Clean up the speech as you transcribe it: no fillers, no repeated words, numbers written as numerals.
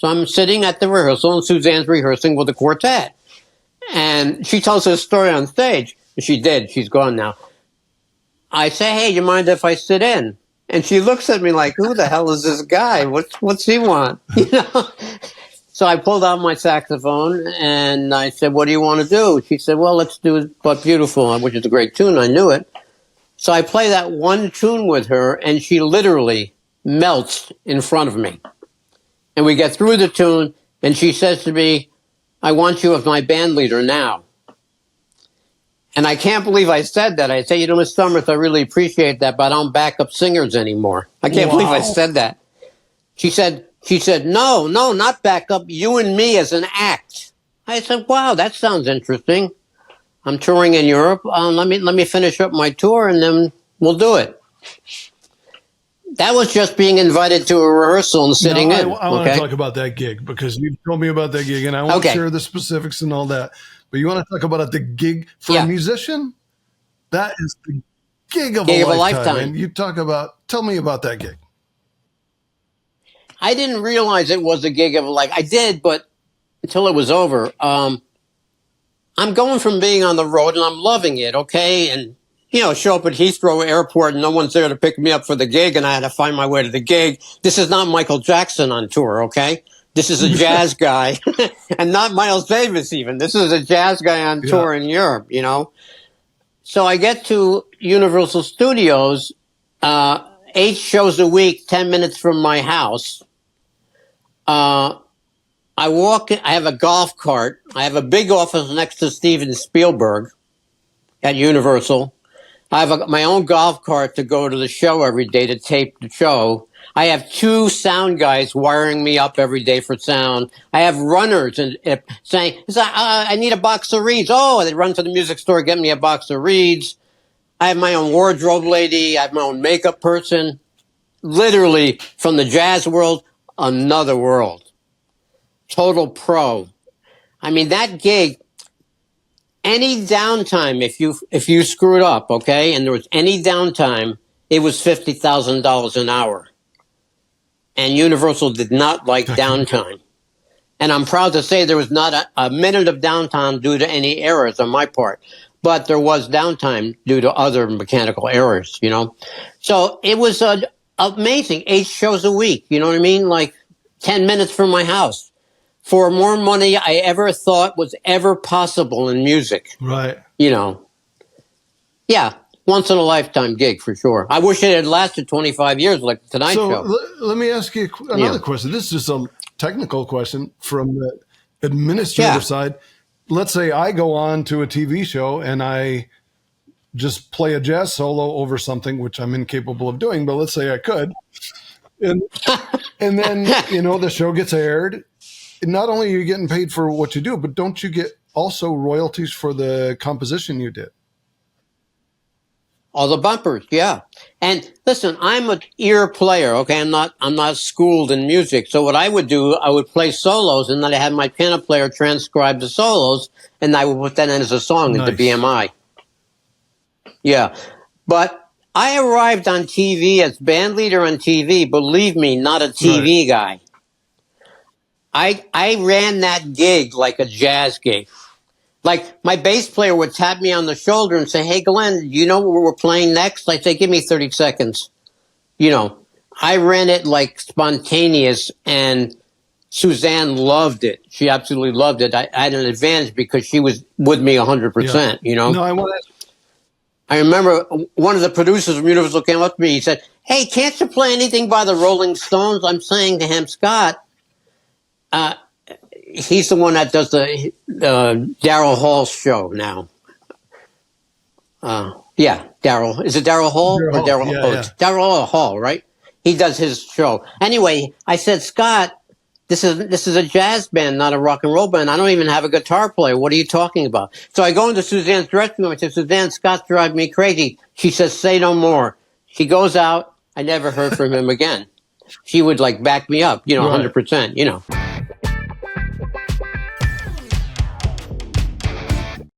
So I'm sitting at the rehearsal, and Suzanne's rehearsing with the quartet. And she tells her story on stage. She did. She's gone now. I say, hey, you mind if I sit in? And she looks at me like, who the hell is this guy? What's he want? You know? So I pulled out my saxophone and I said, what do you want to do? She said, well, let's do But Beautiful, which is a great tune. I knew it. So I play that one tune with her, and she literally melts in front of me. And we get through the tune, and she says to me, I want you as my band leader now. And I can't believe I said that. I say, you know, Miss Summers, I really appreciate that, but I don't back up singers anymore. I can't believe I said that. She said, no, not back up, you and me as an act. I said, wow, that sounds interesting. I'm touring in Europe. Let me finish up my tour, and then we'll do it. That was just being invited to a rehearsal and sitting in. I want to talk about that gig, because you told me about that gig, and I won't share the specifics and all that. But you want to talk about the gig for a musician? That is the gig of a lifetime. And you tell me about that gig. I didn't realize it was a gig of a life. I did, but until it was over. I'm going from being on the road, and I'm loving it, okay? And, you know, show up at Heathrow Airport, and no one's there to pick me up for the gig, and I had to find my way to the gig. This is not Michael Jackson on tour, okay? This is a jazz guy, and not Miles Davis even. This is a jazz guy on tour in Europe, you know? So I get to Universal Studios, 8 shows a week, 10 minutes from my house. I walk in, I have a golf cart. I have a big office next to Steven Spielberg at Universal. I have my own golf cart to go to the show every day to tape the show. I have 2 sound guys wiring me up every day for sound. I have runners and saying, I need a box of reeds. Oh, they run to the music store, get me a box of reeds. I have my own wardrobe lady. I have my own makeup person. Literally, from the jazz world, another world. Total pro. I mean, that gig, any downtime, if you screwed up, okay, and there was any downtime, it was $50,000 an hour. And Universal did not like downtime. And I'm proud to say there was not a minute of downtime due to any errors on my part. But there was downtime due to other mechanical errors, you know. So it was amazing. 8 shows a week, you know what I mean? Like 10 minutes from my house. For more money I ever thought was ever possible in music. Right. You know. Yeah. Once in a lifetime gig for sure. I wish it had lasted 25 years like the Tonight Show. Let me ask you another question. This is just a technical question from the administrative side. Let's say I go on to a TV show and I just play a jazz solo over something, which I'm incapable of doing, but let's say I could. And then, you know, the show gets aired. Not only are you getting paid for what you do, but don't you get also royalties for the composition you did? All the bumpers, yeah. And listen, I'm an ear player, okay? I'm not schooled in music. So what I would do, I would play solos, and then I had my piano player transcribe the solos, and I would put that in as a song into BMI. Yeah. But I arrived on TV as band leader on TV, believe me, not a TV guy. I ran that gig like a jazz gig. Like, my bass player would tap me on the shoulder and say, hey, Glenn, you know what we're playing next? I'd say, give me 30 seconds. You know, I ran it like spontaneous, and Suzanne loved it. She absolutely loved it. I had an advantage because she was with me 100%, you know? No, I remember one of the producers from Universal came up to me. He said, hey, can't you play anything by the Rolling Stones? I'm saying to him, Scott, he's the one that does the Daryl Hall show now. Daryl. Is it Daryl Hall or Daryl? It's Daryl Hall, right? He does his show. Anyway, I said, Scott, this is a jazz band, not a rock and roll band. I don't even have a guitar player. What are you talking about? So I go into Suzanne's dressing room. I said, Suzanne, Scott's driving me crazy. She says, say no more. She goes out. I never heard from him again. She would like back me up, you know, 100%, you know.